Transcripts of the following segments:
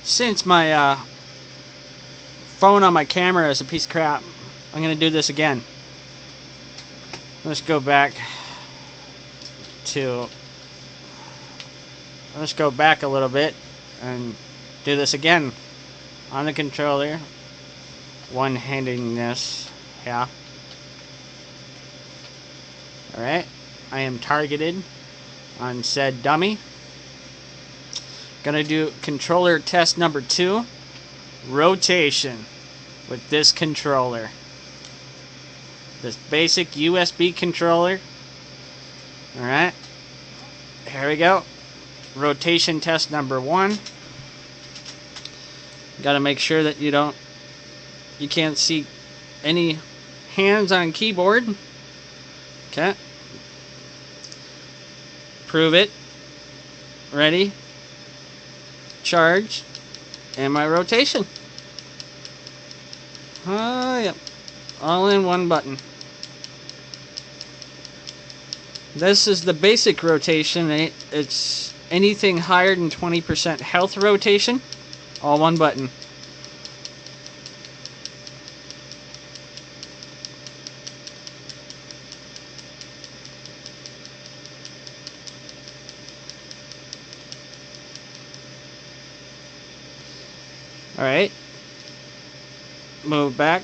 Since my phone on my camera is a piece of crap, I'm going to do this again. Let's go back a little bit and do this again on the controller, one-handing this. Yeah. Alright, I am targeted on said dummy. Gonna do controller test number 2, rotation with this controller. This basic USB controller. Alright, here we go. Rotation test number 1. Gotta make sure that you can't see any hands on keyboard. Okay. Prove it. Ready. Charge. And my rotation. Yep. All in one button. This is the basic rotation. It's anything higher than 20% health rotation. All one button. Alright. Move back.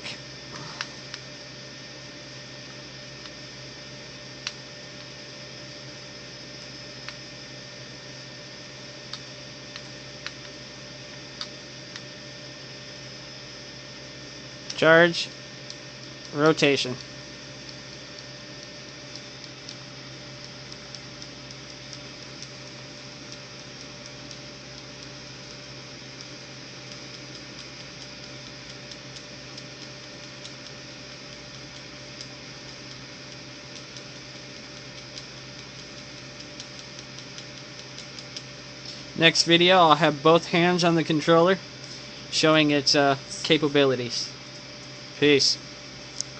Charge. Rotation. Next video, I'll have both hands on the controller, showing its capabilities. Peace.